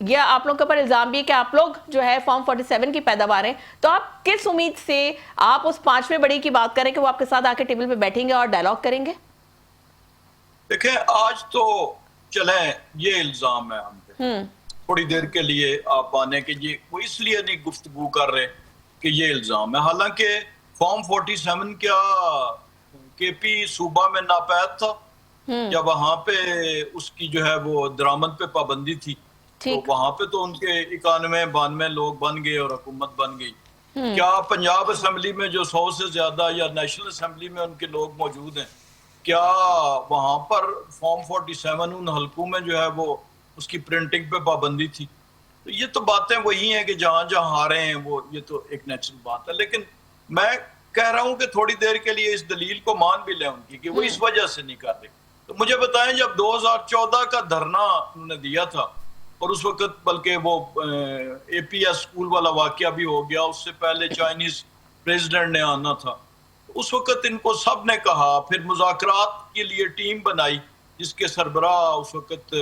یہ آپ لوگ کے اوپر الزام بھی ہے کہ آپ لوگ جو ہے فارم 47 کی پیداوار ہیں، تو آپ کس امید سے آپ اس 5ویں بڑی کی بات کریں کہ وہ آپ کے ساتھ آ کے ٹیبل پہ بیٹھیں گے اور ڈائلاگ کریں گے؟ دیکھیں آج تو چلیں یہ الزام ہے ہم پہ، تھوڑی دیر کے لیے آپ آنے کے یہ وہ اس لیے نہیں گفتگو کر رہے کہ یہ الزام ہے، حالانکہ فارم 47 کیا کے پی صوبہ میں ناپید تھا یا وہاں پہ اس کی جو ہے وہ درآمد پہ پابندی تھی، تو وہاں پہ تو ان کے 91-92 لوگ بن گئے اور حکومت بن گئی۔ کیا پنجاب اسمبلی میں جو 100 سے زیادہ یا نیشنل اسمبلی میں ان کے لوگ موجود ہیں، کیا وہاں پر فارم 47 ان حلقوں میں جو ہے وہ اس کی پرنٹنگ پہ پابندی تھی؟ تو یہ تو باتیں وہی ہیں کہ جہاں جہاں ہارے ہیں وہ یہ تو ایک نیچرل بات ہے، لیکن میں کہہ رہا ہوں کہ تھوڑی دیر کے لیے اس دلیل کو مان بھی لیں ان کی کہ وہ اس وجہ سے نہیں کر رہے۔ تو مجھے بتائیں جب 2014 کا دھرنا انہوں نے دیا تھا اور اس وقت بلکہ وہ اے پی ایس اسکول والا واقعہ بھی ہو گیا، اس سے پہلے چائنیز پریزیڈنٹ نے آنا تھا، اس وقت ان کو سب نے کہا، پھر مذاکرات کے لیے ٹیم بنائی جس کے سربراہ اس وقت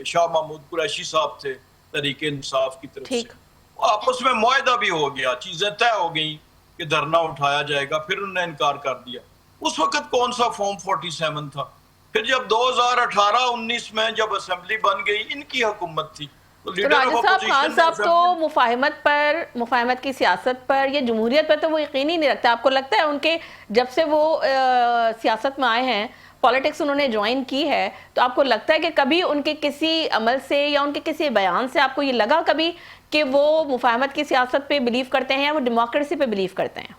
شاہ محمود قریشی صاحب تھے تحریک انصاف کی طرف سے، آپس میں معاہدہ بھی ہو گیا، چیزیں طے ہو گئیں کہ دھرنا اٹھایا جائے گا، پھر انہوں نے انکار کر دیا۔ اس وقت کون سا فارم 47 تھا؟ پھر جب 2018-19 میں جب اسمبلی بن گئی ان کی حکومت تھی تو لیڈر آف راجد صاحب، خان اپوزیشن صاحب تو مفاہمت کی سیاست پر یا جمہوریت پر تو وہ یقین ہی نہیں رکھتا۔ آپ کو لگتا ہے ان کے جب سے وہ سیاست میں آئے ہیں، پالیٹکس انہوں نے جوائن کی ہے، تو آپ کو لگتا ہے کہ کبھی ان کے کسی عمل سے یا ان کے کسی بیان سے آپ کو یہ لگا کبھی کہ وہ مفاہمت کی سیاست پہ بلیو کرتے ہیں یا وہ ڈیموکریسی پہ بلیو کرتے ہیں؟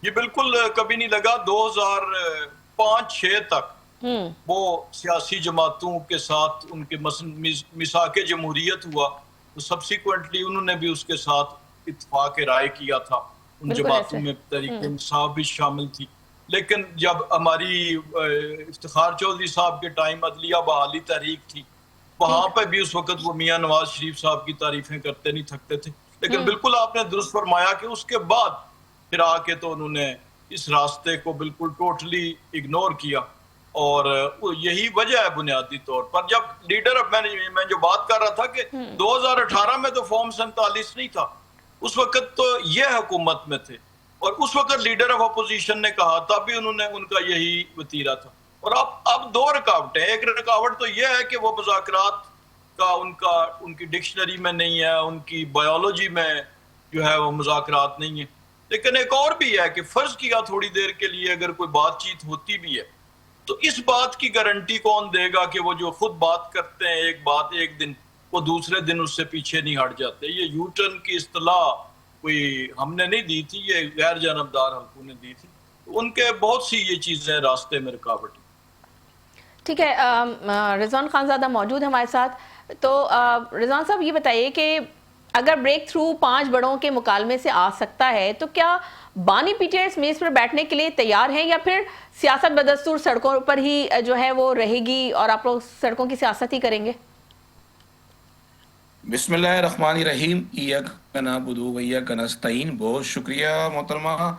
یہ بالکل کبھی نہیں لگا۔ 2005-6 تک وہ سیاسی جماعتوں کے ساتھ ان کے میثاق جمہوریت ہوا تو سبسیکوینٹلی انہوں نے بھی اس کے ساتھ اتفاق رائے کیا تھا، ان جماعتوں میں تحریک انصاف بھی شامل تھی۔ لیکن جب ہماری افتخار چودھری صاحب کے ٹائم عدلیہ بحالی تحریک تھی، وہاں پہ بھی اس وقت وہ میاں نواز شریف صاحب کی تعریفیں کرتے نہیں تھکتے تھے، لیکن بالکل آپ نے درست فرمایا کہ اس کے بعد پھر آ کے تو انہوں نے اس راستے کو بالکل ٹوٹلی اگنور کیا، اور یہی وجہ ہے بنیادی طور پر۔ جب لیڈر میں جو بات کر رہا تھا کہ 2018 میں تو فارم 47 نہیں تھا، اس وقت تو یہ حکومت میں تھے اور اس وقت لیڈر آف اپوزیشن نے کہا تھا بھی انہوں نے ان کا یہی وتیرہ تھا۔ اور اب دو رکاوٹیں، ایک رکاوٹ تو یہ ہے کہ وہ مذاکرات کا ان کی ڈکشنری میں نہیں ہے، ان کی بایولوجی میں جو ہے وہ مذاکرات نہیں ہے، لیکن ایک اور بھی ہے کہ فرض کیا تھوڑی دیر کے لیے اگر کوئی بات چیت ہوتی بھی ہے تو اس بات کی گارنٹی کون دے گا کہ وہ جو خود بات کرتے ہیں ایک بات ایک دن، وہ دوسرے دن اس سے پیچھے نہیں ہٹ جاتے؟ یہ یو ٹرن کی اصطلاح کوئی ہم نے نہیں دی تھی، یہ غیر جانبدار حلقوں نے دی تھی، ان کے بہت سی یہ چیزیں راستے میں رکاوٹ۔ ٹھیک ہے، رضوان خان زادہ موجود ہیں ہمارے ساتھ، تو رضوان صاحب یہ بتائیے کہ اگر بریک تھرو 5 بڑوں کے مکالمے سے آ سکتا ہے تو کیا بانی پی ٹی آئی اس میز پر بیٹھنے کے لیے تیار ہیں یا پھر سیاست بدستور سڑکوں پر ہی جو ہے وہ رہے گی اور آپ لوگ سڑکوں کی سیاست ہی کریں گے؟ بسم اللہ الرحمن الرحیم، ایاک نعبد و ایاک نستعین۔ بہت شکریہ محترمہ۔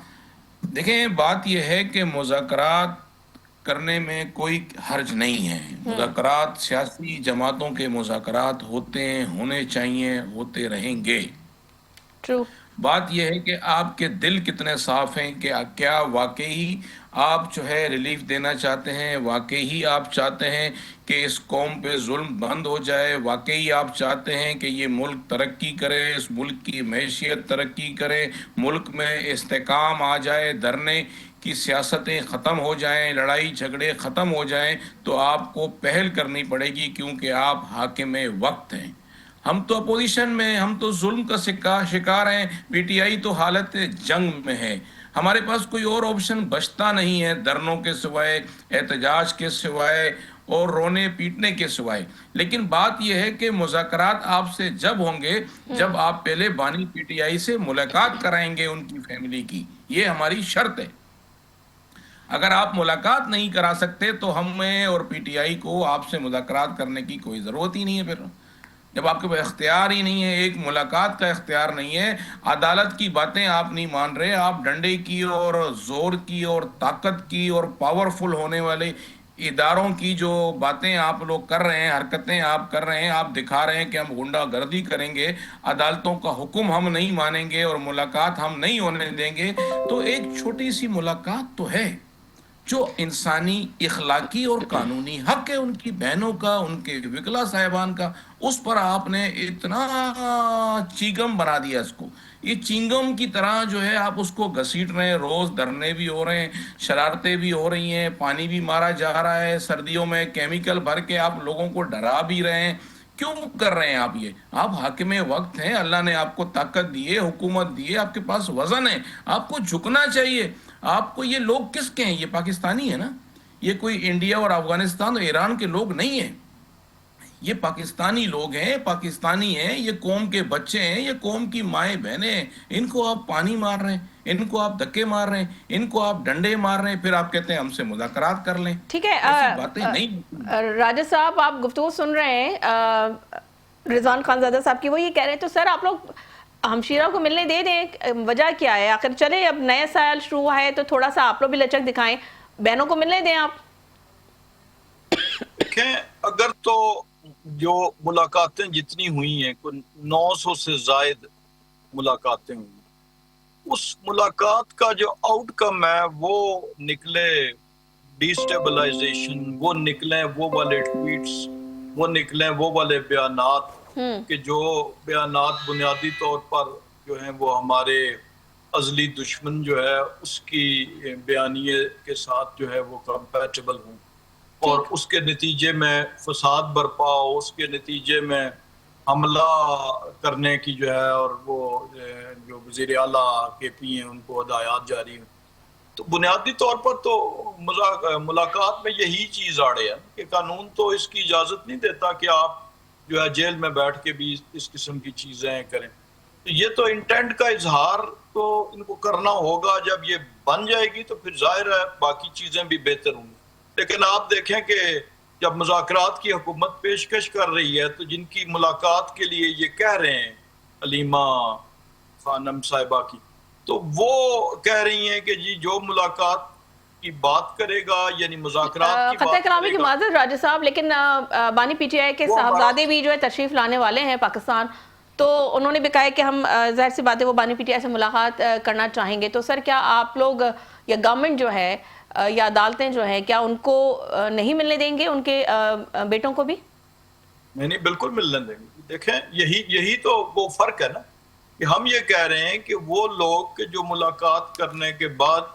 دیکھیں بات یہ ہے کہ مذاکرات کرنے میں کوئی حرج نہیں ہے، مذاکرات سیاسی جماعتوں کے مذاکرات ہوتے ہیں، ہونے چاہیے، ہوتے رہیں گے۔ ٹرو۔ بات یہ ہے کہ آپ کے دل کتنے صاف ہیں کہ کیا واقعی آپ جو ہے ریلیف دینا چاہتے ہیں، واقعی آپ چاہتے ہیں کہ اس قوم پہ ظلم بند ہو جائے، واقعی آپ چاہتے ہیں کہ یہ ملک ترقی کرے، اس ملک کی معیشت ترقی کرے، ملک میں استحکام آ جائے، دھرنے کی سیاستیں ختم ہو جائیں، لڑائی جھگڑے ختم ہو جائیں، تو آپ کو پہل کرنی پڑے گی کیونکہ آپ حاکم وقت ہیں۔ ہم تو اپوزیشن میں، ہم تو ظلم کا شکار ہیں، پی ٹی آئی تو حالت جنگ میں ہے، ہمارے پاس کوئی اور آپشن بچتا نہیں ہے دھرنوں کے سوائے، احتجاج کے سوائے اور رونے پیٹنے کے سوائے۔ لیکن بات یہ ہے کہ مذاکرات آپ سے جب ہوں گے جب آپ پہلے بانی پی ٹی آئی سے ملاقات کرائیں گے، ان کی فیملی کی، یہ ہماری شرط ہے۔ اگر آپ ملاقات نہیں کرا سکتے تو ہمیں اور پی ٹی آئی کو آپ سے مذاکرات کرنے کی کوئی ضرورت ہی نہیں ہے۔ پھر جب آپ کے پاس اختیار ہی نہیں ہے، ایک ملاقات کا اختیار نہیں ہے، عدالت کی باتیں آپ نہیں مان رہے، آپ ڈنڈے کی اور زور کی اور طاقت کی اور پاورفل ہونے والے اداروں کی جو باتیں آپ لوگ کر رہے ہیں، حرکتیں آپ کر رہے ہیں، آپ دکھا رہے ہیں کہ ہم غنڈہ گردی کریں گے، عدالتوں کا حکم ہم نہیں مانیں گے اور ملاقات ہم نہیں ہونے دیں گے، تو ایک چھوٹی سی ملاقات تو ہے جو انسانی اخلاقی اور قانونی حق ہے ان کی بہنوں کا، ان کے وکلا صاحبان کا، اس پر آپ نے اتنا چینگم بنا دیا اس کو، یہ چینگم کی طرح جو ہے آپ اس کو گھسیٹ رہے ہیں، روز دھرنے بھی ہو رہے ہیں، شرارتیں بھی ہو رہی ہیں، پانی بھی مارا جا رہا ہے، سردیوں میں کیمیکل بھر کے آپ لوگوں کو ڈرا بھی رہے ہیں۔ کیوں کر رہے ہیں آپ یہ؟ آپ حاکم وقت ہیں، اللہ نے آپ کو طاقت دی ہے، حکومت دی ہے، آپ کے پاس وزن ہے، آپ کو جھکنا چاہیے۔ آپ کو یہ لوگ کس کے ہیں؟ یہ پاکستانی ہے نا، یہ کوئی انڈیا اور افغانستان اور ایران کے لوگ نہیں ہیں، یہ پاکستانی لوگ ہیں، پاکستانی ہیں، یہ قوم کے بچے ہیں، یہ قوم کی مائیں بہنیں ہیں۔ ان کو آپ پانی مار رہے ہیں، ان کو آپ دھکے مار رہے ہیں، ان کو آپ ڈنڈے مار رہے ہیں، پھر آپ کہتے ہیں ہم سے مذاکرات کر لیں۔ ٹھیک ہے، ایسی باتیں نہیں۔ راجہ صاحب آپ گفتگو سن رہے ہیں رضوان خانزادہ صاحب کی، وہ یہ کہہ رہے ہیں تو سر آپ لوگ ہمشیرہ کو ملنے دے دیں، وجہ کیا ہے؟ آخر چلے اب نئے سال شروع ہوا ہے تو تھوڑا سا آپ لوگ بھی لچک دکھائیں، بہنوں کو ملنے دیں آپ۔ دیکھیں، اگر تو جو ملاقاتیں جتنی ہوئی ہیں، کوئی 900 سے زائد ملاقاتیں ہوئی، اس ملاقات کا جو آؤٹ کم ہے وہ نکلے ڈیسٹیبلائزیشن، وہ نکلیں وہ والے ٹویٹس، وہ نکلیں وہ والے بیانات کہ جو بیانات بنیادی طور پر جو ہیں وہ ہمارے ازلی دشمن جو ہے اس کی بیانیے کے ساتھ جو ہے وہ کمپیٹیبل ہوں، اور اس کے نتیجے میں فساد برپا ہو، اس کے نتیجے میں حملہ کرنے کی جو ہے اور وہ جو وزیر اعلیٰ کے پی ہیں ان کو ہدایات جاری ہیں۔ تو بنیادی طور پر تو ملاقات میں یہی چیز آڑے ہے کہ قانون تو اس کی اجازت نہیں دیتا کہ آپ جو ہے جیل میں بیٹھ کے بھی اس قسم کی چیزیں کریں۔ تو یہ تو انٹینٹ کا اظہار تو ان کو کرنا ہوگا، جب یہ بن جائے گی تو پھر ظاہر ہے باقی چیزیں بھی بہتر ہوں گی۔ لیکن آپ دیکھیں کہ جب مذاکرات کی حکومت پیشکش کر رہی ہے تو جن کی ملاقات کے لیے یہ کہہ رہے ہیں علیمہ خانم صاحبہ کی، تو وہ کہہ رہی ہیں کہ جی جو ملاقات کی بات کرے گا یعنی مظاہرات کی قطع بات کلامی کرے کی گا۔ معذرت راجہ صاحب، لیکن بانی پی ٹی آئی کے صاحبزادے بھی جو ہے تشریف لانے والے ہیں پاکستان، تو انہوں نے بھی کہا ہے کہ ہم ظاہر سی بات ہے وہ بانی پی ٹی آئی سے ملاقات کرنا چاہیں گے۔ تو سر کیا آپ لوگ یا گورنمنٹ جو ہے یا عدالتیں جو ہیں کیا ان کو نہیں ملنے دیں گے، ان کے بیٹوں کو بھی؟ نہیں بالکل ملنے دیں گے۔ دیکھیں یہی تو وہ فرق ہے نا کہ ہم یہ کہہ رہے ہیں کہ وہ لوگ کہ جو ملاقات کرنے کے بعد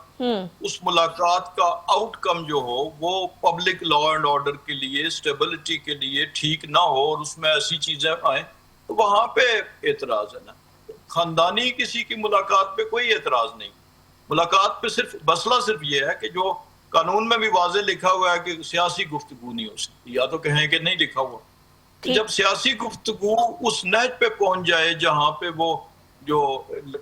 اس ملاقات کا آؤٹ کم جو ہو وہ پبلک لا اینڈ آرڈر کے لیے، اسٹیبلٹی کے لیے ٹھیک نہ ہو اور اس میں ایسی چیزیں آئیں، تو وہاں پہ اعتراض ہے نا۔ خاندانی کسی کی ملاقات پہ کوئی اعتراض نہیں، ملاقات پہ صرف مسئلہ صرف یہ ہے کہ جو قانون میں بھی واضح لکھا ہوا ہے کہ سیاسی گفتگو نہیں ہو سکتی، یا تو کہیں کہ نہیں لکھا ہوا۔ جب سیاسی گفتگو اس نہج پہ پہنچ جائے جہاں پہ وہ جو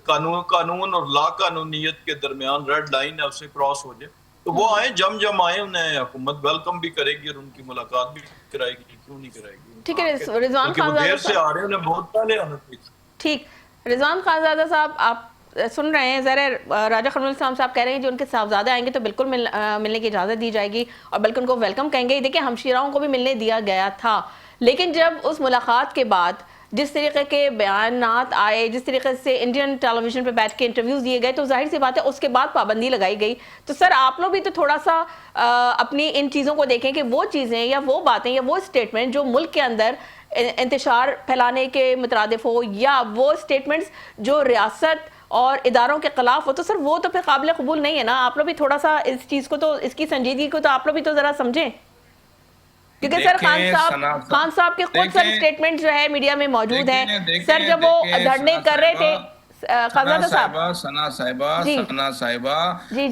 قانون اور لا قانونیت کے درمیان ریڈ لائن ہے اسے کراس ہو جائے، تو وہ آئیں، جم آئیں، انہیں حکومت ویلکم بھی کرے گی اور ان کی ملاقات بھی کرائے گی، کیوں نہیں کرائے گی؟ ٹھیک ہے رضوان کیونکہ وہ دیر خانزادہ سے آ رہے ہیں، انہیں بہت پہلے آنا چاہیے۔ ٹھیک، رضوان خانزادہ صاحب آپ سن رہے ہیں، ذرا راجہ خانم الاسلام صاحب کہہ رہے ہیں جو ان کے صاحبزادے آئیں گے تو بالکل ملنے کی اجازت دی جائے گی اور بلکہ ان کو ویلکم کہیں گے۔ دیکھیں ہمشیراؤں کو بھی ملنے دیا گیا تھا، لیکن جب اس ملاقات کے بعد جس طریقے کے بیانات آئے، جس طریقے سے انڈین ٹیلی ویژن پہ بیٹھ کے انٹرویوز دیے گئے، تو ظاہر سی بات ہے اس کے بعد پابندی لگائی گئی۔ تو سر آپ لوگ بھی تو تھوڑا سا اپنی ان چیزوں کو دیکھیں کہ وہ چیزیں یا وہ باتیں یا وہ اسٹیٹمنٹ جو ملک کے اندر انتشار پھیلانے کے مترادف ہو یا وہ اسٹیٹمنٹس جو ریاست اور اداروں کے خلاف ہو، تو سر وہ تو پھر قابل قبول نہیں ہے نا۔ آپ لوگ بھی تھوڑا سا اس چیز کو تو، اس کی سنجیدگی کو تو آپ لوگ بھی تو ذرا سمجھیں، کیونکہ سر خان صاحب کے خود سر اسٹیٹمنٹ جو ہے میڈیا میں موجود ہیں۔ سر جب وہ دھرنے کر رہے تھے ثنا صاحبہ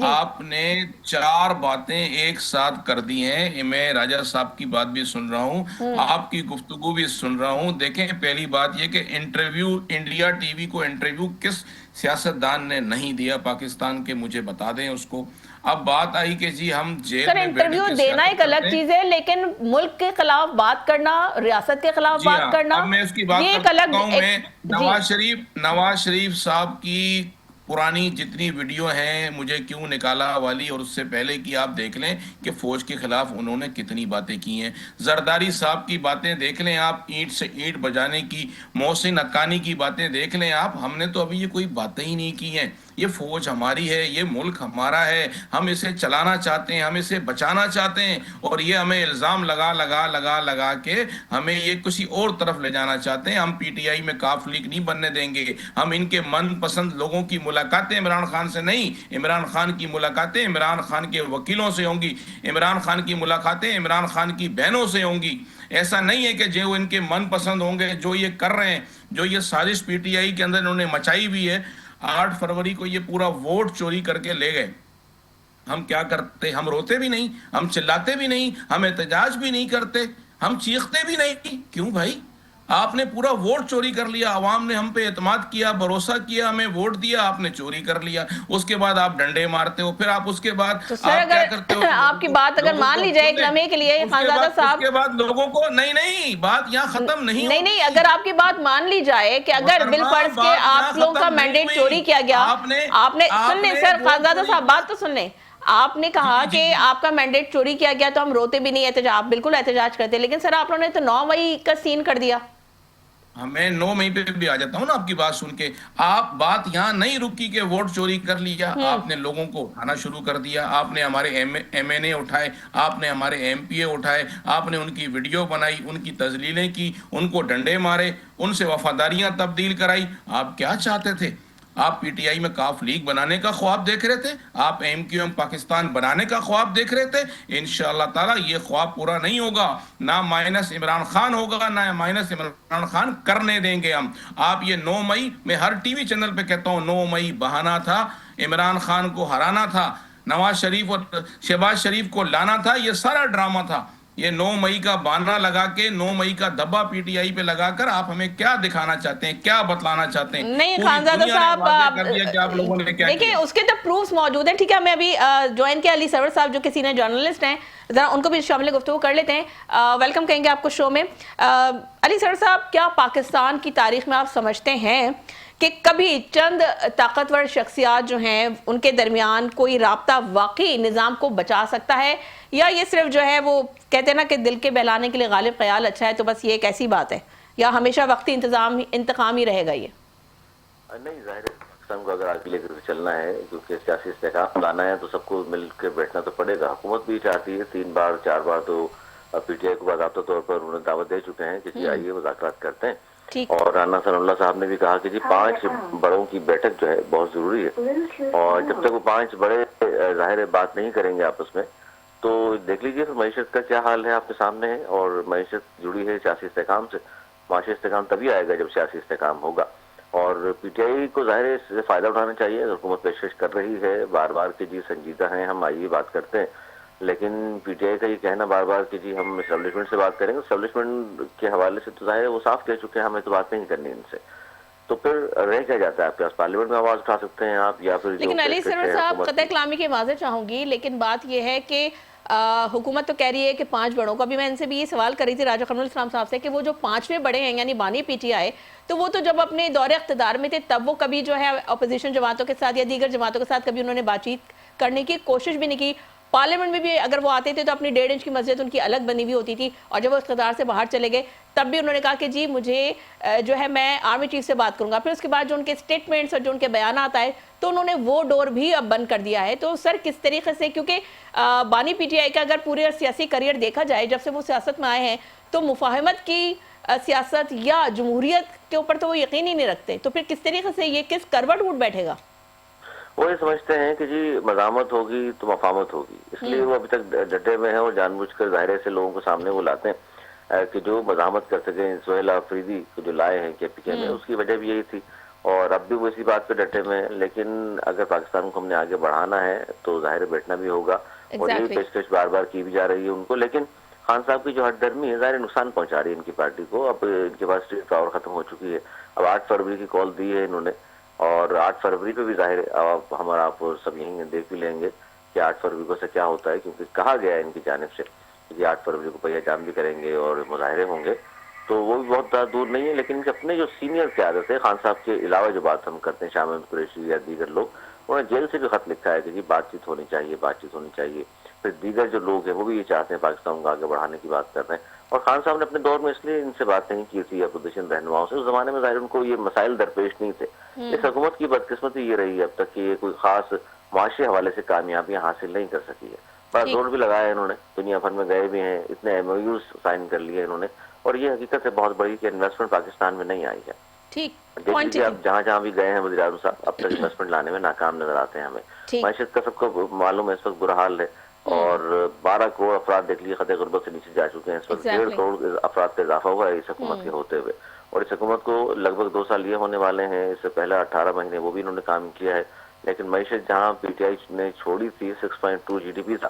آپ نے 4 باتیں ایک ساتھ کر دی ہیں، میں راجہ صاحب کی بات بھی سن رہا ہوں، آپ کی گفتگو بھی سن رہا ہوں۔ دیکھیں پہلی بات یہ کہ انٹرویو انڈیا ٹی وی کو انٹرویو کس سیاستدان نے نہیں دیا پاکستان کے، مجھے بتا دیں اس کو۔ اب بات آئی کہ جی ہم جیل سر میں انٹرویو دینا ایک الگ چیز ہے، لیکن ملک کے خلاف بات کرنا، ریاست کے خلاف بات کرنا، اب میں اس کی بات کرتا ہوں۔ میں نواز شریف صاحب کی پرانی جتنی ویڈیو ہیں مجھے کیوں نکالا والی اور اس سے پہلے کی آپ دیکھ لیں کہ فوج کے خلاف انہوں نے کتنی باتیں کی ہیں. زرداری صاحب کی باتیں دیکھ لیں آپ, اینٹ سے اینٹ بجانے کی, محسن حقانی کی باتیں دیکھ لیں آپ. ہم نے تو ابھی یہ کوئی باتیں ہی نہیں کی ہیں. یہ فوج ہماری ہے, یہ ملک ہمارا ہے, ہم اسے چلانا چاہتے ہیں, ہم اسے بچانا چاہتے ہیں, اور یہ ہمیں الزام لگا کے ہمیں یہ کسی اور طرف لے جانا چاہتے ہیں. ہم پی ٹی آئی میں کاف لیگ نہیں بننے دیں گے. ہم ان کے من پسند لوگوں کی ملاقاتیں عمران خان سے نہیں, عمران خان کی ملاقاتیں عمران خان کے وکیلوں سے ہوں گی, عمران خان کی ملاقاتیں عمران خان کی بہنوں سے ہوں گی. ایسا نہیں ہے کہ جو ان کے من پسند ہوں گے, جو یہ کر رہے ہیں, جو یہ سازش پی ٹی آئی کے اندر انہوں نے مچائی ہوئی ہے. 8 فروری کو یہ پورا ووٹ چوری کر کے لے گئے. ہم کیا کرتے؟ ہم روتے بھی نہیں, ہم چلاتے بھی نہیں, ہم احتجاج بھی نہیں کرتے, ہم چیختے بھی نہیں. کیوں بھائی؟ آپ نے پورا ووٹ چوری کر لیا. عوام نے ہم پہ اعتماد کیا, بھروسہ کیا, ہمیں ووٹ دیا, آپ نے چوری کر لیا. اس کے بعد آپ ڈنڈے مارتے ہو, پھر آپ اس کے بعد تو سر آپ کیا کرتے ہو؟ اگر آپ کی بات اگر مان لی جائے ایک لمحے کے لیے خانزادہ صاحب, اس کے بعد لوگوں کو نہیں بات یہاں ختم نہیں نہیں اگر آپ کی بات مان لی جائے کہ اگر بل فرض کے آپ لوگوں کا مینڈیٹ چوری کیا گیا, آپ نے سن لیں سر, خانزادہ صاحب بات تو سن لیں. آپ نے کہا کہ آپ کا مینڈیٹ چوری کیا گیا تو ہم روتے بھی نہیں, احتجاج بالکل احتجاج کرتے, لیکن سر آپ نے تو 9 مئی کا سین کر دیا. میں 9 مئی پہ بھی آ جاتا ہوں نا آپ کی بات سن کے. آپ بات یہاں نہیں رکی کہ ووٹ چوری کر لیا, آپ نے لوگوں کو اٹھانا شروع کر دیا. آپ نے ہمارے ایم این اے اٹھائے, آپ نے ہمارے ایم پی اے اٹھائے, آپ نے ان کی ویڈیو بنائی, ان کی تذلیلیں کی, ان کو ڈنڈے مارے, ان سے وفاداریاں تبدیل کرائی. آپ کیا چاہتے تھے؟ آپ پی ٹی آئی میں کاف لیگ بنانے کا خواب دیکھ رہے تھے, آپ ایم کیو ایم پاکستان بنانے کا خواب دیکھ رہے تھے. انشاءاللہ تعالی یہ خواب پورا نہیں ہوگا. نہ مائنس عمران خان ہوگا, نہ مائنس عمران خان کرنے دیں گے ہم. آپ یہ 9 مئی, میں ہر ٹی وی چینل پہ کہتا ہوں, 9 مئی بہانہ تھا, عمران خان کو ہرانا تھا, نواز شریف اور شہباز شریف کو لانا تھا, یہ سارا ڈرامہ تھا. یہ 9 مئی کا بہانہ لگا کے, 9 مئی کا دھبا پی ٹی آئی پہ لگا کر آپ ہمیں کیا دکھانا چاہتے ہیں, کیا بتلانا چاہتے ہیں؟ نہیں خانزادہ صاحب دیکھیں اس کے تو پروفز موجود ہیں. ٹھیک ہے, ہمیں ابھی جوائن کیا علی سرور صاحب جو کہ سینئر جرنلسٹ ہیں, ذرا ان کو بھی شامل گفتگو کر لیتے ہیں. ویلکم کہیں گے آپ کو شو میں. علی سرور صاحب, کیا پاکستان کی تاریخ میں آپ سمجھتے ہیں کہ کبھی چند طاقتور شخصیات جو ہیں ان کے درمیان کوئی رابطہ واقعی نظام کو بچا سکتا ہے, یا یہ صرف جو ہے وہ کہتے ہیں نا کہ دل کے بہلانے کے لیے غالب خیال اچھا ہے, تو بس یہ ایک ایسی بات ہے, یا ہمیشہ وقتی انتقام ہی رہے گا یہ؟ نہیں, ظاہر ہے پاکستان کو اگر آگے لے کر چلنا ہے, کیونکہ سیاسی استحکام لانا ہے, تو سب کو مل کے بیٹھنا تو پڑے گا. حکومت بھی چاہتی ہے, 3 بار 4 بار تو پی ٹی آئی کو باضابطہ طور پر انہوں نے دعوت دے چکے ہیں کہ جی آئیے مذاکرات کرتے ہیں. اور رانا ثناء اللہ صاحب نے بھی کہا کہ جی 5 بڑوں کی بیٹھک جو ہے بہت ضروری ہے, اور جب تک وہ 5 بڑے ظاہر بات نہیں کریں گے آپس میں, تو دیکھ لیجیے پھر معیشت کا کیا حال ہے آپ کے سامنے ہے. اور معیشت جڑی ہے سیاسی استحکام سے. معاشی استحکام تبھی آئے گا جب سیاسی استحکام ہوگا. اور پی ٹی آئی کو ظاہر اس سے فائدہ اٹھانا چاہیے. حکومت پیشکش کر رہی ہے بار بار کہ جی سنجیدہ ہیں, ہم آئیے بات کرتے ہیں, لیکن پی ٹی آئی کا یہ کہنا بار بار کہ جی ہم اسٹیبلشمنٹ سے بات کریں گے, اسٹیبلشمنٹ کے حوالے سے تو ظاہر ہے وہ صاف کہہ چکے ہیں ہمیں تو بات نہیں کرنی ان سے. تو پھر رہ کیا جاتا ہے آپ کے پاس؟ پارلیمنٹ میں آواز اٹھا سکتے ہیں آپ, یا پھر لیکن علی سرور صاحب قطع کلامی کے واضح چاہوں گی, لیکن بات یہ ہے کہ حکومت تو کہہ رہی ہے کہ 5 بڑوں کا بھی, میں ان سے بھی یہ سوال کر رہی تھی راجہ قمر الاسلام صاحب سے, کہ وہ جو 5ویں بڑے ہیں یعنی بانی پی ٹی آئی, تو وہ تو جب اپنے دور اقتدار میں تھے تب وہ کبھی جو ہے اپوزیشن جماعتوں کے ساتھ یا دیگر جماعتوں کے ساتھ کبھی انہوں نے بات چیت کرنے کی کوشش بھی نہیں کی. پارلیمنٹ میں بھی اگر وہ آتے تھے تو اپنی 1.5 انچ کی مسجد ان کی الگ بنی ہوئی ہوتی تھی, اور جب وہ اقتدار سے باہر چلے گئے تب بھی انہوں نے کہا کہ جی مجھے جو ہے میں آرمی چیف سے بات کروں گا. پھر اس کے بعد جو ان کے سٹیٹمنٹس اور جو ان کے بیانات آئے تو انہوں نے وہ ڈور بھی اب بند کر دیا ہے. تو سر کس طریقے سے, کیونکہ بانی پی ٹی آئی کا اگر پورے سیاسی کریئر دیکھا جائے جب سے وہ سیاست میں آئے ہیں, تو مفاہمت کی سیاست یا جمہوریت کے اوپر تو وہ یقین ہی نہیں رکھتے, تو پھر کس طریقے سے یہ کس کروٹ اٹھ بیٹھے گا؟ وہ یہ سمجھتے ہیں کہ جی مزاحمت ہوگی تو مفاہمت ہوگی, اس لیے وہ ابھی تک ڈٹے میں ہیں, اور جان بوجھ کر ظاہر سے لوگوں کو سامنے وہ لاتے ہیں کہ جو مزاحمت کر سکیں. سہیل آفریدی کو جو لائے ہیں کے پی کے میں, اس کی وجہ بھی یہی تھی, اور اب بھی وہ اسی بات پہ ڈٹے میں ہیں. لیکن اگر پاکستان کو ہم نے آگے بڑھانا ہے تو ظاہر بیٹھنا بھی ہوگا, اور یہ پیشکش بار بار کی بھی جا رہی ہے ان کو. لیکن خان صاحب کی جو ہٹ درمی ہے ظاہر نقصان پہنچا رہی ہے ان کی پارٹی کو. اب ان کے پاس اسٹریٹ پاور ختم ہو چکی ہے. اب 8 فروری کی کال دی ہے انہوں نے, اور 8 فروری پہ بھی ظاہر ہمارا آپ سب یہیں دیکھ بھی لیں گے کہ 8 فروری کو سے کیا ہوتا ہے, کیونکہ کہا گیا ہے ان کی جانب سے کہ 8 فروری کو پہیہ جام بھی کریں گے اور مظاہرے ہوں گے. تو وہ بھی بہت زیادہ دور نہیں ہے، لیکن اپنے جو سینئر قیادت ہے، خان صاحب کے علاوہ جو بات ہم کرتے ہیں، شاہ محمود قریشی یا دیگر لوگ، انہوں نے جیل سے بھی خط لکھا ہے کہ جی بات چیت ہونی چاہیے، بات چیت ہونی چاہیے. پھر دیگر جو لوگ ہیں وہ بھی یہ چاہتے ہیں پاکستان کو آگے بڑھانے کی بات کر رہے ہیں. اور خان صاحب نے اپنے دور میں اس لیے ان سے بات نہیں کی تھی اپوزیشن رہنماؤں سے، اس زمانے میں ظاہر ان کو یہ مسائل درپیش نہیں تھے. اس حکومت کی بدقسمتی یہ رہی ہے اب تک کہ یہ کوئی خاص معاشی حوالے سے کامیابیاں حاصل نہیں کر سکی ہے. بڑا زور بھی لگایا ہے انہوں نے، دنیا بھر میں گئے بھی ہیں، اتنے ایم او یوز سائن کر لیے انہوں نے، اور یہ حقیقت ہے بہت بڑی کہ انویسٹمنٹ پاکستان میں نہیں آئی ہے. ٹھیک دیکھ لیجیے آپ جہاں جہاں بھی گئے ہیں وزیر اعظم صاحب، اب تک انویسٹمنٹ لانے میں ناکام نظر آتے ہیں ہمیں. معیشت کا سب کو معلوم ہے اس وقت برا حال ہے، اور 12 کروڑ افراد دیکھ لیے خط غربت سے نیچے جا چکے ہیں. اس وقت 1.5 کروڑ افراد کا اضافہ ہوا ہے اس حکومت کے ہوتے ہوئے، اور اس حکومت کو لگ بھگ 2 سال یہ ہونے والے ہیں. اس سے پہلے 18 مہینے وہ بھی انہوں نے کام کیا ہے، لیکن معیشت جہاں پی ٹی آئی نے چھوڑی تھی 6.2 جی ڈی پی تھا،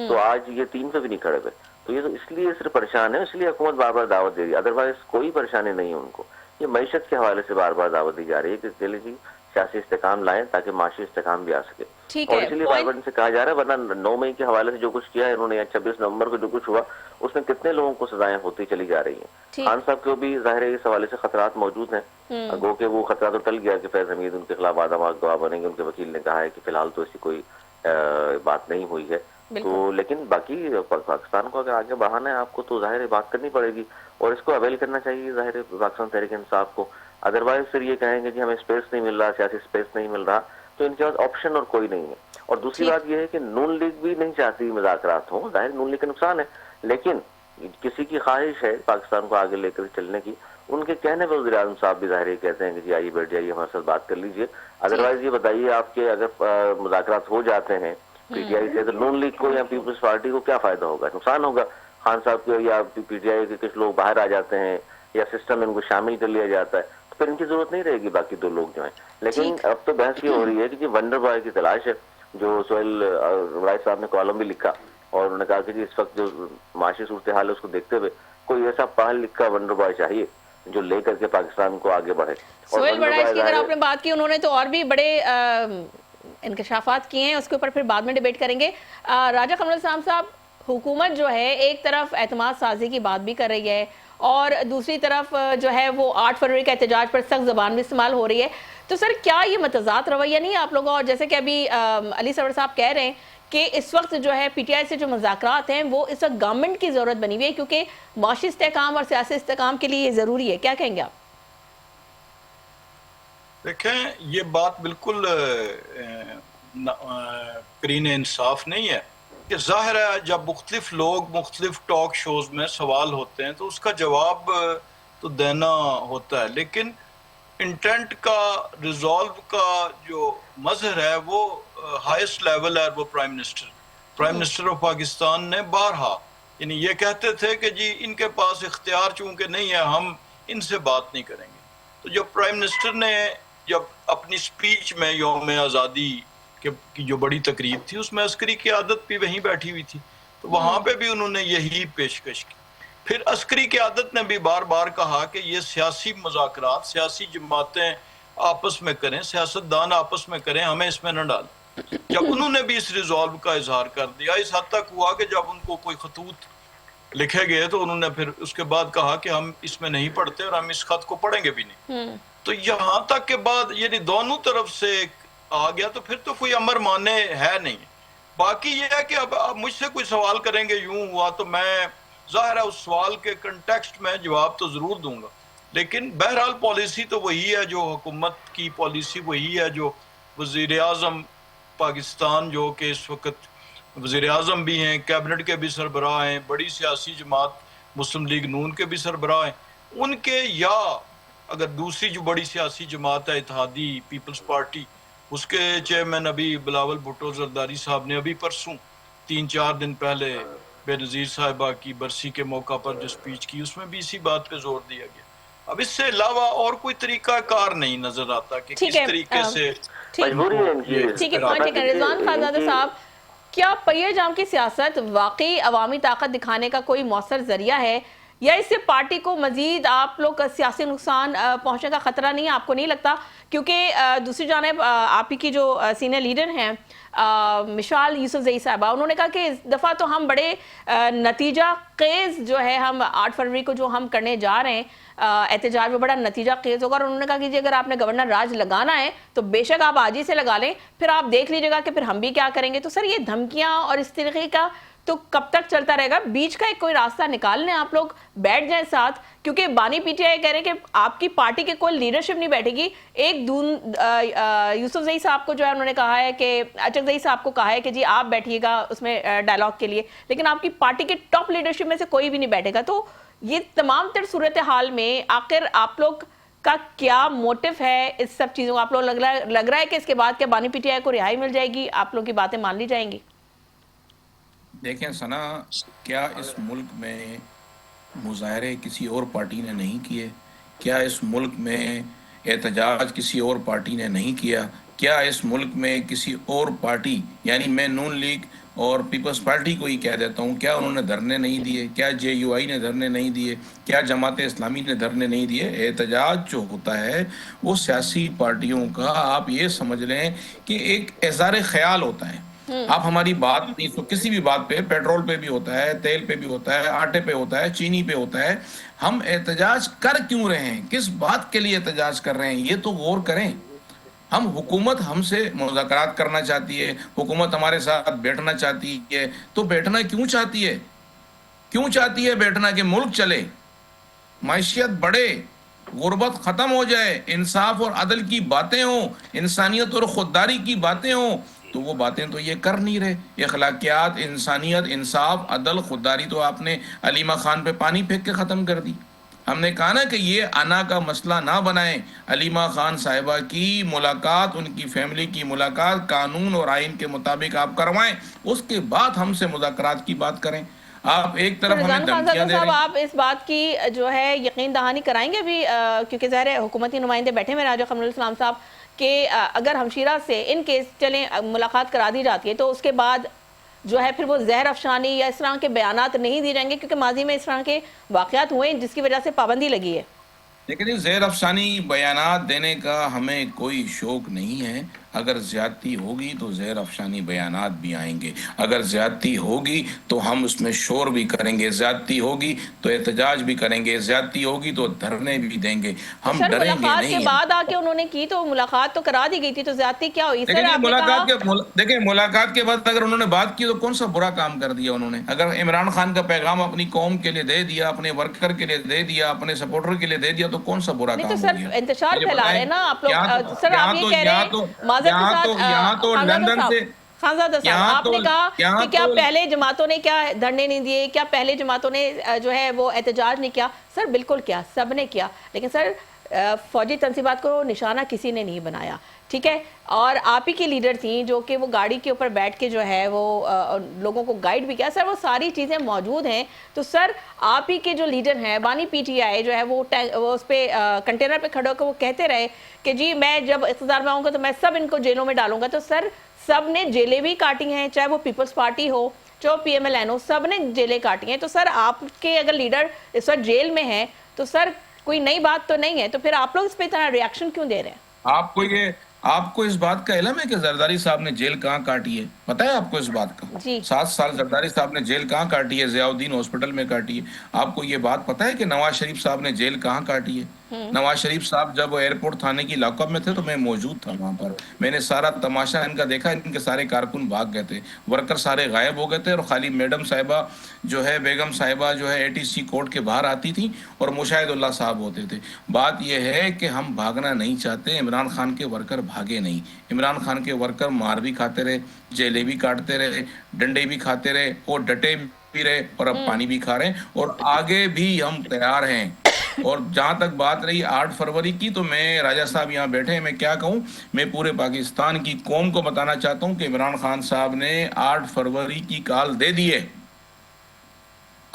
تو آج یہ 3 پہ بھی نہیں کھڑے ہوئے. تو یہ تو اس لیے صرف پریشان ہے، اس لیے حکومت بار بار دعوت دے رہی ہے، ادروائز کوئی پریشانی نہیں ہے ان کو. یہ معیشت کے حوالے سے بار بار دعوت دی جا رہی ہے کہ چلے جی سیاسی استحکام لائیں تاکہ معاشی استحکام بھی آ سکے. اور اسی لیے بار بار ان سے کہا جا رہا ہے، ورنہ 9 مئی کے حوالے سے جو کچھ کیا ہے انہوں نے، یا 26 نومبر کو جو کچھ ہوا اس میں کتنے لوگوں کو سزائیں ہوتی چلی جا رہی ہیں. خان صاحب کو بھی ظاہر ہے اس حوالے سے خطرات موجود ہیں، گو کہ وہ خطرہ تو ٹل گیا کہ فیض حمید ان کے خلاف وعدہ گواہ بنیں گے. ان کے وکیل نے کہا ہے کہ فی الحال تو ایسی کوئی بات نہیں ہوئی ہے. تو لیکن باقی پاکستان کو اگر آگے بڑھانا ہے آپ کو تو ظاہر ہے بات کرنی پڑے گی، اور اس کو اویل کرنا چاہیے ظاہر ہے پاکستان تحریک انصاف کو. ادروائز پھر یہ کہیں گے کہ ہمیں اسپیس نہیں مل رہا، سیاسی اسپیس نہیں مل رہا، تو ان کے پاس آپشن اور کوئی نہیں ہے. اور دوسری بات یہ ہے کہ نون لیگ بھی نہیں چاہتی مذاکرات ہوں، ظاہر نون لیگ کا نقصان ہے، لیکن کسی کی خواہش ہے پاکستان کو آگے لے کر چلنے کی. ان کے کہنے پر وزیر اعظم صاحب بھی ظاہر کہتے ہیں کہ جی آئیے بیٹھ جائیے ہمارے ساتھ بات کر لیجئے. ادروائز یہ بتائیے آپ کے اگر مذاکرات ہو جاتے ہیں پی ٹی آئی سے تو نون لیگ کو یا پیپلز پارٹی کو کیا فائدہ ہوگا؟ نقصان ہوگا. خان صاحب کے یا پی ٹی آئی کے کچھ لوگ باہر آ جاتے ہیں یا سسٹم میں ان کو شامل کر لیا جاتا ہے، تو پھر ان کی ضرورت نہیں رہے گی باقی 2 لوگ جو ہیں. لیکن اب تو بحث یہ ہو رہی ہے کہ جی ونڈر بوائے کی تلاش ہے، جو سہیل رائے صاحب نے کالم بھی لکھا، اور انہوں نے کہا کہ جی اس وقت جو معاشی صورتحال ہے اس کو دیکھتے ہوئے کوئی ایسا پڑھا لکھا ونڈر بوائے چاہیے جو لے کر کے پاکستان کو آگے بڑھے. سہیل وڑائچ کی اگر آپ نے بات کی، انہوں نے تو اور بھی بڑے انکشافات کیے ہیں، اس کے اوپر پھر بعد میں ڈیبیٹ کریں گے. راجہ قمر الاسلام صاحب، حکومت جو ہے ایک طرف اعتماد سازی کی بات بھی کر رہی ہے، اور دوسری طرف جو ہے وہ 8 فروری کا احتجاج پر سخت زبان بھی استعمال ہو رہی ہے. تو سر کیا یہ متضاد رویہ نہیں ہے آپ لوگوں؟ اور جیسے کہ ابھی علی سرور صاحب کہہ رہے ہیں کہ اس وقت جو ہے پی ٹی آئی سے جو مذاکرات ہیں وہ اس وقت گورنمنٹ کی ضرورت بنی ہوئی ہے، کیونکہ معاشی استحکام اور سیاسی استحکام کے لیے یہ ضروری ہے. کیا کہیں گے آپ؟ دیکھیں یہ بات بالکل کرین انصاف نہیں ہے کہ ظاہر ہے جب مختلف لوگ مختلف ٹاک شوز میں سوال ہوتے ہیں تو اس کا جواب تو دینا ہوتا ہے، لیکن انٹینٹ کا ریزالو کا جو مظہر ہے وہ ہائیسٹ لیول ہے. وہ پرائم منسٹر آف پاکستان نے بارہا یعنی یہ کہتے تھے کہ جی ان کے پاس اختیار چونکہ نہیں ہے ہم ان سے بات نہیں کریں گے. تو جب پرائم منسٹر نے جب اپنی سپیچ میں یوم آزادی کی جو بڑی تقریب تھی اس میں عسکری قیادت بھی وہیں بیٹھی ہوئی تھی، تو وہاں پہ بھی انہوں نے یہی پیشکش کی. پھر عسکری قیادت نے بھی بار بار کہا کہ یہ سیاسی مذاکرات سیاسی جماعتیں آپس میں کریں، سیاستدان آپس میں کریں، ہمیں اس میں نہ ڈالیں. جب انہوں نے بھی اس ریزالو کا اظہار کر دیا، اس حد تک ہوا کہ جب ان کو کوئی خطوط لکھے گئے تو انہوں نے پھر اس کے بعد کہا کہ ہم اس میں نہیں پڑھتے اور ہم اس خط کو پڑھیں گے بھی نہیں. تو یہاں تک کے بعد یعنی دونوں طرف سے آ گیا، تو پھر تو کوئی امر مانے ہے نہیں. باقی یہ ہے کہ اب مجھ سے کوئی سوال کریں گے یوں ہوا تو میں ظاہر ہے اس سوال کے کنٹیکسٹ میں جواب تو ضرور دوں گا، لیکن بہرحال پالیسی تو وہی ہے، جو حکومت کی پالیسی وہی ہے. جو وزیر اعظم پاکستان جو کہ اس وقت وزیر اعظم بھی ہیں، کیبنٹ کے بھی سربراہ ہیں، بڑی سیاسی جماعت مسلم لیگ نون کے بھی سربراہ ہیں، ان کے یا اگر دوسری جو بڑی سیاسی جماعت ہے اتحادی پیپلز پارٹی، اس کے چیئرمین ابھی بلاول بھٹو زرداری صاحب نے ابھی پرسوں 3-4 دن پہلے بے نظیر صاحبہ کی برسی کے موقع پر جو سپیچ کی اس میں بھی اسی بات پہ زور دیا گیا. اب اس سے علاوہ اور کوئی طریقہ کار نہیں نظر آتا کہ کس طریقے سے ٹھیک ہے. رضوان خانزادہ صاحب، کیا پہیہ جام کی سیاست واقعی عوامی طاقت دکھانے کا کوئی مؤثر ذریعہ ہے، یا اس سے پارٹی کو مزید آپ لوگ کا سیاسی نقصان پہنچنے کا خطرہ نہیں ہے؟ آپ کو نہیں لگتا؟ کیونکہ دوسری جانب آپ ہی کی جو سینئر لیڈر ہیں مشال یوسفزئی صاحبہ، انہوں نے کہا کہ اس دفعہ تو ہم بڑے نتیجہ خیز جو ہے ہم 8 فروری کو جو ہم کرنے جا رہے ہیں احتجاج میں بڑا نتیجہ خیز ہوگا، اور انہوں نے کہا کہ جی اگر آپ نے گورنر راج لگانا ہے تو بے شک آپ آج ہی سے لگا لیں، پھر آپ دیکھ لیجیے گا کہ پھر ہم بھی کیا کریں گے۔ تو سر یہ دھمکیاں اور اس طریقے کا تو کب تک چلتا رہے گا؟ بیچ کا ایک کوئی راستہ نکال لیں، آپ لوگ بیٹھ جائیں ساتھ، کیونکہ بانی پی ٹی آئی کہہ رہے ہیں کہ آپ کی پارٹی کے کوئی لیڈرشپ نہیں بیٹھے گی۔ ایک یوسفزئی صاحب کو جو ہے انہوں نے کہا ہے کہ اچکزئی صاحب کو کہا ہے کہ جی آپ بیٹھیے گا اس میں ڈائلاگ کے لیے، لیکن آپ کی پارٹی کے ٹاپ لیڈرشپ میں سے کوئی بھی نہیں بیٹھے گا۔ تو یہ تمام تر صورتحال میں آخر آپ لوگ کا کیا موٹو ہے اس سب چیزوں کا؟ آپ لوگ لگ رہا ہے کہ اس کے بعد کیا بانی پی ٹی آئی کو رہائی مل جائے گی، آپ لوگ کی باتیں مان لی جائیں گی؟ دیکھیں ثنا، کیا اس ملک میں مظاہرے کسی اور پارٹی نے نہیں کیے؟ کیا اس ملک میں احتجاج کسی اور پارٹی نے نہیں کیا؟ کیا اس ملک میں کسی اور پارٹی، یعنی میں نون لیگ اور پیپلز پارٹی کو ہی کہہ دیتا ہوں، کیا انہوں نے دھرنے نہیں دیے؟ کیا جے یو آئی نے دھرنے نہیں دیے؟ کیا جماعت اسلامی نے دھرنے نہیں دیے؟ احتجاج جو ہوتا ہے وہ سیاسی پارٹیوں کا، آپ یہ سمجھ لیں کہ ایک اظہار خیال ہوتا ہے۔ آپ ہماری بات نہیں تو کسی بھی بات پہ، پیٹرول پہ بھی ہوتا ہے، تیل پہ بھی ہوتا ہے، آٹے پہ ہوتا ہے، چینی پہ ہوتا ہے، ہم احتجاج کر کیوں رہے ہیں؟ کس بات کے لیے احتجاج کر رہے ہیں؟ یہ تو غور کریں۔ حکومت ہم سے مذاکرات کرنا چاہتی ہے، حکومت ہمارے ساتھ بیٹھنا چاہتی ہے، تو بیٹھنا کیوں چاہتی ہے؟ کیوں چاہتی ہے بیٹھنا؟ کہ ملک چلے، معیشت بڑھے، غربت ختم ہو جائے، انصاف اور عدل کی باتیں ہوں، انسانیت اور خودداری کی باتیں ہوں، تو وہ باتیں تو یہ کر نہیں رہے۔ اخلاقیات، انسانیت، انصاف، عدل، خودداری تو آپ نے علیمہ خان پہ پانی پھینک کے ختم کر دی۔ ہم نے کہا نا کہ یہ انا کا مسئلہ نہ بنائیں، علیمہ خان صاحبہ کی ملاقات، ان کی فیملی کی ملاقات قانون اور آئین کے مطابق آپ کروائیں، اس کے بعد ہم سے مذاکرات کی بات کریں۔ آپ ایک طرف ہمیں رضوان دھمکیاں خانزادہ دے صاحب، رہے ہیں۔ آپ اس بات کی جو ہے یقین دہانی کرائیں گے ابھی، کیونکہ ظاہر ہے حکومتی نمائندے بیٹھے میں راجہ قمر الاسلام صاحب، کہ اگر ہمشیرہ سے ان کیس چلیں ملاقات کرا دی جاتی ہے تو اس کے بعد جو ہے پھر وہ زہر افشانی یا اس طرح کے بیانات نہیں دی جائیں گے، کیونکہ ماضی میں اس طرح کے واقعات ہوئے ہیں جس کی وجہ سے پابندی لگی ہے؟ لیکن زہر افشانی بیانات دینے کا ہمیں کوئی شوق نہیں ہے۔ اگر زیادتی ہوگی تو زہر افشانی بیانات بھی آئیں گے، اگر زیادتی ہوگی تو ہم اس میں شور بھی کریں گے، زیادتی ہوگی تو احتجاج بھی کریں گے، زیادتی ہوگی تو دھرنے بھی دیں گے، ہم سر ڈریں گے ملاقات کے نہیں۔ بعد آ کے انہوں نے کی تو ملاقات تو کرا دی گئی تھی، تو زیادتی کیا ہوئی؟ سر لیکن یہ آپ نے کہا دیکھیں ملاقات کے بعد اگر انہوں نے بات کی تو کون سا برا کام کر دیا انہوں نے؟ اگر عمران خان کا پیغام اپنی قوم کے لیے دے دیا، اپنے ورکر کے لیے دے دیا، اپنے سپورٹر کے لیے دے دیا، تو کون سا برا نہیں کام تو ہو سر گیا؟ انتشار مجھے پھیلا رہے بتائیں، ہیں نا آپ لوگ۔ سر آپ یہ کہہ رہے ہیں معذرت کے ساتھ یہاں تو لندن سے، خانزادہ صاحب، آپ نے کہا کہ کیا تو پہلے جماعتوں نے کیا دھرنے نہیں دیے، کیا پہلے جماعتوں نے جو ہے وہ احتجاج نہیں کیا؟ سر بالکل کیا، سب نے کیا، لیکن سر فوجی تنصیبات کو نشانہ کسی نے نہیں بنایا، ٹھیک ہے؟ اور آپ ہی کی لیڈر تھیں جو کہ وہ گاڑی کے اوپر بیٹھ کے جو ہے وہ لوگوں کو گائیڈ بھی کیا۔ سر وہ ساری چیزیں موجود ہیں، تو سر آپ ہی کے جو لیڈر ہیں بانی پی ٹی آئی جو ہے وہ اس پہ کنٹینر پہ کھڑے ہو کر وہ کہتے رہے کہ جی میں جب اقتدار میں آؤں گا تو میں سب ان کو جیلوں میں ڈالوں گا۔ تو سر سب نے جیلیں بھی کاٹی ہیں، چاہے وہ پیپلز پارٹی ہو، چاہے پی ایم ایل این ہو، سب نے جیلیں کاٹی ہیں۔ تو سر آپ کے اگر لیڈر اس وقت جیل میں ہیں تو سر کوئی نئی بات تو نہیں ہے، تو پھر آپ لوگ اس پہ اتنا ریاکشن کیوں دے رہے ہیں؟ آپ کو اس بات کا علم ہے کہ زرداری صاحب نے جیل کہاں کاٹی ہے؟ پتہ ہے آپ کو اس بات کا؟ جی 7 سال زرداری صاحب نے جیل کہاں کاٹی ہے؟ ضیاء الدین ہاسپٹل میں کاٹی ہے۔ آپ کو یہ بات پتہ ہے کہ نواز شریف صاحب نے جیل کہاں کاٹی ہے؟ نواز شریف صاحب جب ایئرپورٹ تھانے کی لاک اپ میں تھے تو میں موجود تھا وہاں پر، میں نے سارا تماشا ان کا دیکھا، ان کے سارے کارکن بھاگ گئے تھے، ورکر سارے غائب ہو گئے تھے، اور خالی میڈم صاحبہ جو ہے، بیگم صاحبہ جو ہے ATC کورٹ کے باہر آتی تھی اور مشاہد اللہ صاحب ہوتے تھے۔ بات یہ ہے کہ ہم بھاگنا نہیں چاہتے، عمران خان کے ورکر بھاگے نہیں، عمران خان کے ورکر مار بھی کھاتے رہے، جیلیں بھی کاٹتے رہے، ڈنڈے بھی کھاتے رہے، اور ڈٹے بھی رہے، اور اب پانی بھی کھا رہے ہیں، اور آگے بھی ہم تیار ہیں۔ اور جہاں تک بات رہی 8 فروری کی، تو میں راجہ صاحب یہاں بیٹھے ہیں، میں کیا کہوں، میں پورے پاکستان کی قوم کو بتانا چاہتا ہوں کہ عمران خان صاحب نے 8 فروری کی کال دے دی ہے۔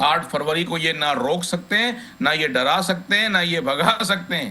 8 فروری کو یہ نہ روک سکتے ہیں، نہ یہ ڈرا سکتے ہیں، نہ یہ بھگا سکتے ہیں۔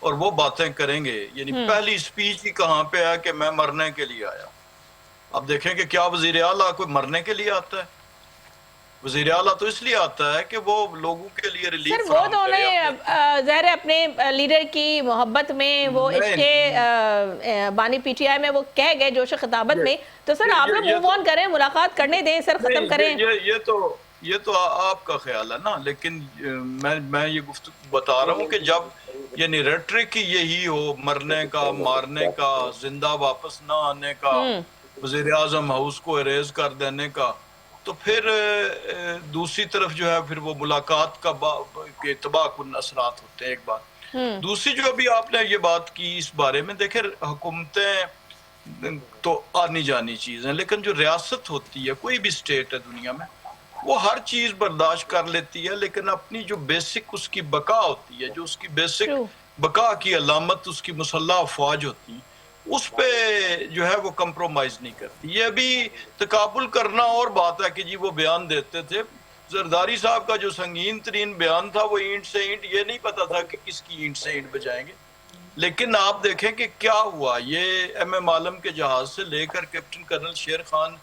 اور وہ باتیں کریں گے. یعنی پہلی سپیچ ہی کہاں پہ ہے کہ میں مرنے کے لیے آیا. اب دیکھیں کہ کیا وزیر اعلیٰ کوئی مرنے کے لیے آتا ہے؟ وزیر اعلیٰ تو اس لیے آتا ہے کہ وہ لوگوں کے لیے ریلیف سر وہ تو انہیں ظاہر ہے اپنے لیڈر کی محبت میں وہ اس کے بانی پی ٹی آئی میں وہ کہہ گئے جوش خطابت میں. تو سر آپ لوگ موو آن کریں, ملاقات کرنے دیں سر, ختم کریں. یہ تو آپ کا خیال ہے نا, لیکن میں یہ گفتگو بتا رہا ہوں کہ جب یعنی ریٹرک یہی ہو, مرنے کا, مارنے کا, زندہ واپس نہ آنے کا, وزیر اعظم ہاؤس کو اریز کر دینے کا, تو پھر دوسری طرف جو ہے پھر وہ ملاقات کا تباہ کن اثرات ہوتے ہیں. ایک بات. دوسری جو ابھی آپ نے یہ بات کی اس بارے میں, دیکھیں حکومتیں تو آنی جانی چیز ہیں, لیکن جو ریاست ہوتی ہے, کوئی بھی اسٹیٹ ہے دنیا میں, وہ ہر چیز برداشت کر لیتی ہے, لیکن اپنی جو بیسک اس کی بقا ہوتی ہے, جو اس کی بیسک بقا کی علامت اس کی مسلح افواج ہوتی ہے, اس پہ جو ہے وہ کمپرومائز نہیں کرتی. یہ ابھی تقابل کرنا اور بات ہے کہ جی وہ بیان دیتے تھے. زرداری صاحب کا جو سنگین ترین بیان تھا وہ اینٹ سے اینٹ, یہ نہیں پتا تھا کہ کس کی اینٹ سے اینٹ بجائیں گے. لیکن آپ دیکھیں کہ کیا ہوا. یہ ایم ایم عالم کے جہاز سے لے کر کیپٹن کرنل شیر خان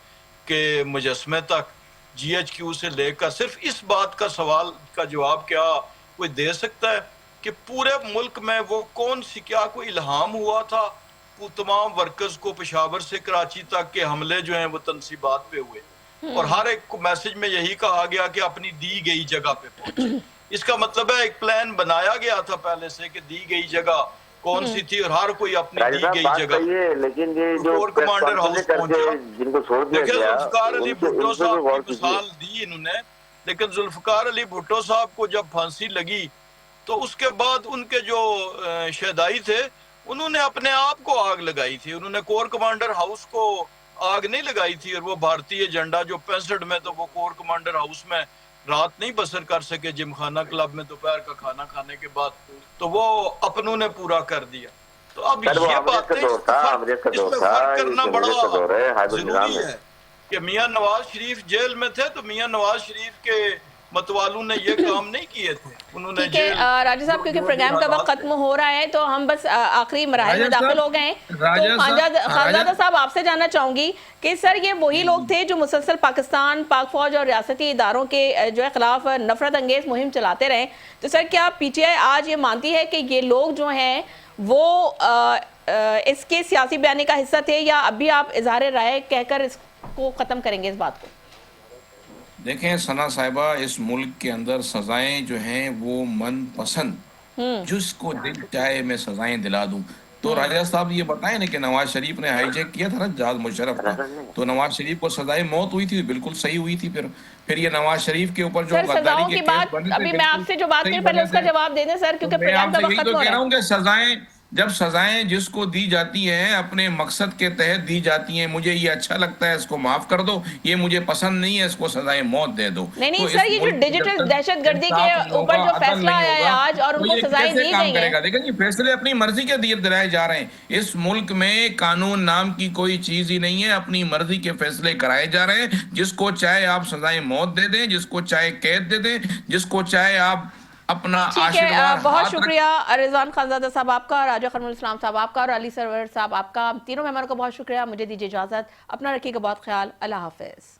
کے مجسمے تک, جی ایچ کیو سے لے کر, صرف اس بات کا سوال کا جواب کیا کوئی دے سکتا ہے کہ پورے ملک میں وہ کون سی, کیا کوئی الہام ہوا تھا وہ تمام ورکرز کو پشاور سے کراچی تک کے حملے جو ہیں وہ تنصیبات پہ ہوئے, اور ہر ایک میسج میں یہی کہا گیا کہ اپنی دی گئی جگہ پہ پہنچے. اس کا مطلب ہے ایک پلان بنایا گیا تھا پہلے سے کہ دی گئی جگہ کون سی تھی, اور ہر کوئی اپنی دی گئی جگہ. لیکن یہ جو کور کمانڈر ہاؤس پہنچا, جن کو چھوڑ دیا دیکھیں گیا, ذوالفقار علی بھٹو صاحب کی مثال دی انہوں نے, لیکن ذوالفقار علی بھٹو صاحب کو جب پھانسی لگی تو اس کے بعد ان کے جو شہدائی تھے انہوں نے اپنے آپ کو آگ لگائی تھی. انہوں نے کور کمانڈر ہاؤس کو آگ نہیں لگائی تھی, اور وہ بھارتی ایجنڈا جو 65 میں, تو وہ کور کمانڈر ہاؤس میں رات نہیں بسر کر سکے جم خانہ کلب میں دوپہر کا کھانا کھانے کے بعد, تو وہ اپنوں نے پورا کر دیا. تو اب یہ باتیں اس میں فرق کرنا بڑا ضروری ہے کہ میاں نواز شریف جیل میں تھے تو میاں نواز شریف کے متوالوں نے یہ کام نہیں کیے تھے. انہوں نے ٹھیک ہے راجہ صاحب, کیونکہ پروگرام کا وقت ختم ہو رہا ہے تو ہم بس آخری مراحل میں داخل ہو گئے ہیں. تو خانزادہ صاحب آپ سے جاننا چاہوں گی کہ سر یہ وہی لوگ تھے جو مسلسل پاکستان, پاک فوج اور ریاستی اداروں کے جو ہے خلاف نفرت انگیز مہم چلاتے رہے. تو سر کیا پی ٹی آئی آج یہ مانتی ہے کہ یہ لوگ جو ہیں وہ اس کے سیاسی بیانی کا حصہ تھے, یا اب بھی آپ اظہار رائے کہہ کر اس کو ختم کریں گے اس بات کو؟ دیکھیں ثنا صاحبہ, اس ملک کے اندر سزائیں جو ہیں وہ من پسند, جس کو دل چاہے میں سزائیں دلا دوں. تو راجہ صاحب یہ بتائیں نا کہ نواز شریف نے ہائی جیک کیا تھا نا جہاز مشرف کا, تو نواز شریف کو سزائے موت ہوئی تھی, بالکل صحیح ہوئی تھی. پھر یہ نواز شریف کے اوپر جو غداری کے کیس بنے تھے, ابھی میں آپ سے جو بات کریں پہلے اس کا جواب دے دیں سر, کیونکہ پروگرام کا وقت ختم ہو رہا ہے. کہہ رہا ہوں کہ سزائیں, جب سزائیں جس کو دی جاتی ہیں اپنے مقصد کے تحت دی جاتی ہیں, مجھے یہ اچھا لگتا ہے اس کو معاف کر دو, یہ مجھے پسند نہیں ہے اس کو سزائیں موت دے دو. نہیں سر, یہ جو ڈیجیٹل دہشت گردی کے اوپر جو فیصلہ آیا ہے آج اور ان کو سزائیں دی گئی ہیں, دیکھیں یہ فیصلے اپنی مرضی کے دلائے جا رہے ہیں. اس ملک میں قانون نام کی کوئی چیز ہی نہیں ہے, اپنی مرضی کے فیصلے کرائے جا رہے ہیں. جس کو چاہے آپ سزائیں موت دے دیں, جس کو چاہے قید دے دیں, جس کو چاہے آپ اپنا آشرواد. بہت شکریہ رضوان خانزادہ صاحب آپ کا, راجہ خرم الاسلام صاحب آپ کا, اور علی سرور صاحب آپ کا. تینوں مہمانوں کو بہت شکریہ. مجھے دیجیے اجازت, اپنا رکھیے گا بہت خیال. اللہ حافظ.